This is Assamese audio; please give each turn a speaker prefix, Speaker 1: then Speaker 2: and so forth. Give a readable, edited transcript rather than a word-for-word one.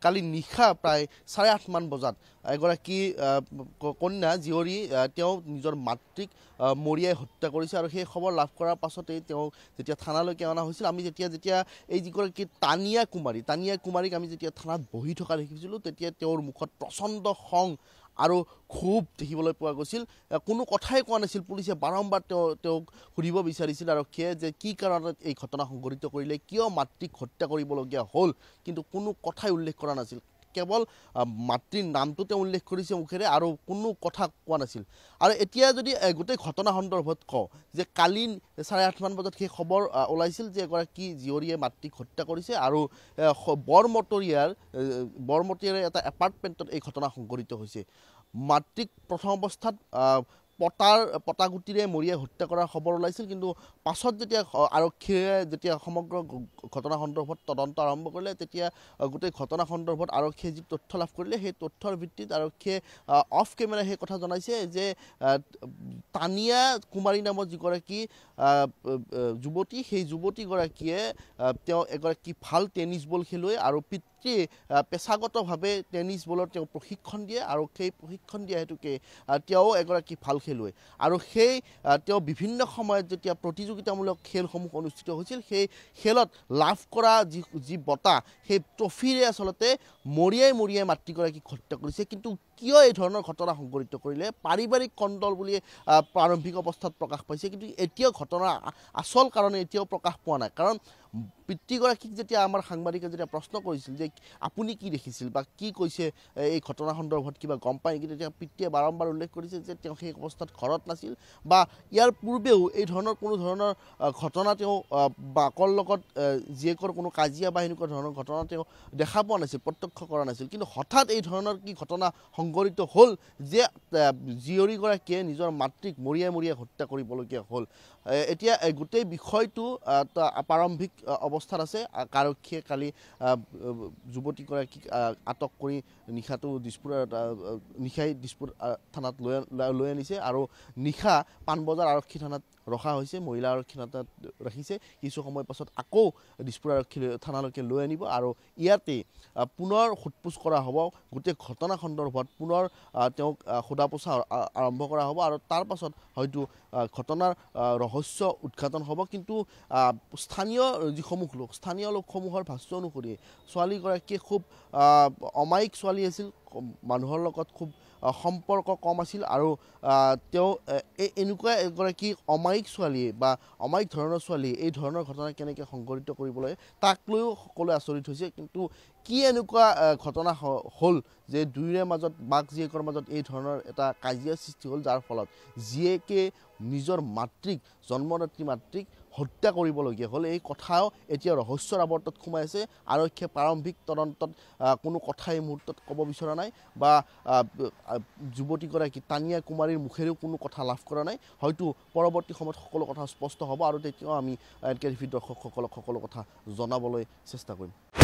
Speaker 1: কালি নিশা প্ৰায় 8:30 মান বজাত এগৰাকী কন্যা জীয়ৰী তেওঁ নিজৰ মাতৃক মৰিয়াই হত্যা কৰিছে আৰু সেই খবৰ লাভ কৰাৰ পাছতেই তেওঁ যেতিয়া থানালৈকে অনা হৈছিল আমি যেতিয়া এই যিগৰাকী তানিয়া কুমাৰীক আমি যেতিয়া থানাত বহি থকা দেখিছিলোঁ তেতিয়া তেওঁৰ মুখত প্ৰচণ্ড খং আৰু ক্ষোভ দেখিবলৈ পোৱা গৈছিল কোনো কথাই কোৱা নাছিল পুলিচে বাৰম্বাৰ তেওঁক সুধিব বিচাৰিছিল আৰক্ষীয়ে যে কি কাৰণত এই ঘটনা সংঘটিত কৰিলে কিয় মাতৃক হত্যা কৰিবলগীয়া হ'ল কিন্তু কোনো কথাই উল্লেখ কৰা নাছিল কেৱল মাতৃৰ নামটো তেওঁ উল্লেখ কৰিছে মুখেৰে আৰু কোনো কথা কোৱা নাছিল আৰু এতিয়া যদি গোটেই ঘটনা সন্দৰ্ভত কওঁ যে কালি 8:30 মান বজাত সেই খবৰ ওলাইছিল যে এগৰাকী জীয়ৰীয়ে মাতৃক হত্যা কৰিছে আৰু বৰমতীয়াৰ এটা এপাৰ্টমেণ্টত এই ঘটনা সংঘটিত হৈছে মাতৃক প্ৰথম অৱস্থাত পটাগুটিৰে মৰিয়াই হত্যা কৰাৰ খবৰ ওলাইছিল কিন্তু পাছত যেতিয়া আৰক্ষীয়ে যেতিয়া সমগ্ৰ ঘটনা সন্দৰ্ভত তদন্ত আৰম্ভ কৰিলে তেতিয়া গোটেই ঘটনা সন্দৰ্ভত আৰক্ষীয়ে যি তথ্য লাভ কৰিলে সেই তথ্যৰ ভিত্তিত আৰক্ষীয়ে অফ কেমেৰা সেই কথা জনাইছে যে তানিয়া কুমাৰী নামৰ যিগৰাকী যুৱতী সেই যুৱতীগৰাকীয়ে তেওঁ এগৰাকী ভাল টেনিছ বল খেলুৱৈ আৰু পেছাগতভাৱে টেনিছ বলৰ তেওঁ প্ৰশিক্ষণ দিয়ে আৰু সেই প্ৰশিক্ষণ দিয়া হেতুকে তেওঁ এগৰাকী ভাল খেলুৱৈ আৰু তেওঁ বিভিন্ন সময়ত যেতিয়া প্ৰতিযোগিতামূলক খেলসমূহ অনুষ্ঠিত হৈছিল সেই খেলত লাভ কৰা যি বঁটা সেই ট্ৰফিৰে আচলতে মৰিয়াই মাতৃগৰাকীক হত্যা কৰিছে কিন্তু কিয় এই ধৰণৰ ঘটনা সংঘটিত কৰিলে পাৰিবাৰিক কণ্ডল বুলি প্ৰাৰম্ভিক অৱস্থাত প্ৰকাশ পাইছে কিন্তু এতিয়াও ঘটনাৰ আচল কাৰণে এতিয়াও প্ৰকাশ পোৱা নাই কাৰণ পিতৃগৰাকীক যেতিয়া আমাৰ সাংবাদিকে যেতিয়া প্ৰশ্ন কৰিছিল যে আপুনি কি দেখিছিল বা কি কৈছে এই ঘটনা সন্দৰ্ভত কিবা গম পায় নেকি তেতিয়া পিতৃয়ে বাৰম্বাৰ উল্লেখ কৰিছে যে তেওঁ সেই অৱস্থাত ঘৰত নাছিল বা ইয়াৰ পূৰ্বেও এই ধৰণৰ কোনো ধৰণৰ ঘটনা তেওঁ বাকৰ লগত জীয়েকৰ কোনো কাজিয়া বা এনেকুৱা ধৰণৰ ঘটনা তেওঁ দেখা পোৱা নাছিল প্ৰত্যক্ষ কৰা নাছিল কিন্তু হঠাৎ এই ধৰণৰ কি ঘটনা সংঘটিত হ'ল যে জীয়ৰীগৰাকীয়ে নিজৰ মাতৃক মৰিয়াই হত্যা কৰিবলগীয়া হ'ল এতিয়া গোটেই বিষয়টো প্ৰাৰম্ভিক অৱস্থাত আছে আৰক্ষীয়ে কালি যুৱতীগৰাকীক আটক কৰি নিশাই দিছপুৰ থানাত লৈ আনিছে আৰু নিশা পাণবজাৰ আৰক্ষী থানাত ৰখা হৈছে মহিলা আৰক্ষী থানাত ৰাখিছে কিছু সময় পাছত আকৌ দিছপুৰ আৰক্ষী থানালৈকে লৈ আনিব আৰু ইয়াতে পুনৰ সোধপোছ কৰা হ'ব গোটেই ঘটনা সন্দৰ্ভত পুনৰ তেওঁক সোধা পোছা আৰম্ভ কৰা হ'ব আৰু তাৰ পাছত হয়তো ঘটনাৰ ৰহস্য উদ্ঘাটন হ'ব কিন্তু স্থানীয় লোকসমূহৰ ভাষ্য অনুসৰি ছোৱালীগৰাকীয়ে খুব অমায়িক ছোৱালী আছিল মানুহৰ লগত খুব সম্পৰ্ক কম আছিল আৰু তেওঁ এনেকুৱা এগৰাকী অমায়িক ছোৱালীয়ে বা অমায়িক ধৰণৰ ছোৱালীয়ে এই ধৰণৰ ঘটনা কেনেকৈ সংঘটিত কৰিবলৈ তাক লৈও সকলোৱে আচৰিত হৈছে কিন্তু কি এনেকুৱা ঘটনা হ'ল যে দুয়োৰে মাজত মাক জীয়েকৰ মাজত এই ধৰণৰ এটা কাজিয়া সৃষ্টি হ'ল যাৰ ফলত জীয়েকে নিজৰ মাতৃক জন্মদাত্ৰী মাতৃক হত্যা কৰিবলগীয়া হ'ল এই কথাও এতিয়া ৰহস্যৰ আৱৰ্তত সোমাই আছে আৰক্ষীয়ে প্ৰাৰম্ভিক তদন্তত কোনো কথা এই মুহূৰ্তত ক'ব বিচৰা নাই বা যুৱতীগৰাকী তানিয়া কুমাৰীৰ মুখেৰেও কোনো কথা লাভ কৰা নাই হয়তো পৰৱৰ্তী সময়ত সকলো কথা স্পষ্ট হ'ব আৰু তেতিয়াও আমি NK TV দৰ্শকসকলক সকলো কথা জনাবলৈ চেষ্টা কৰিম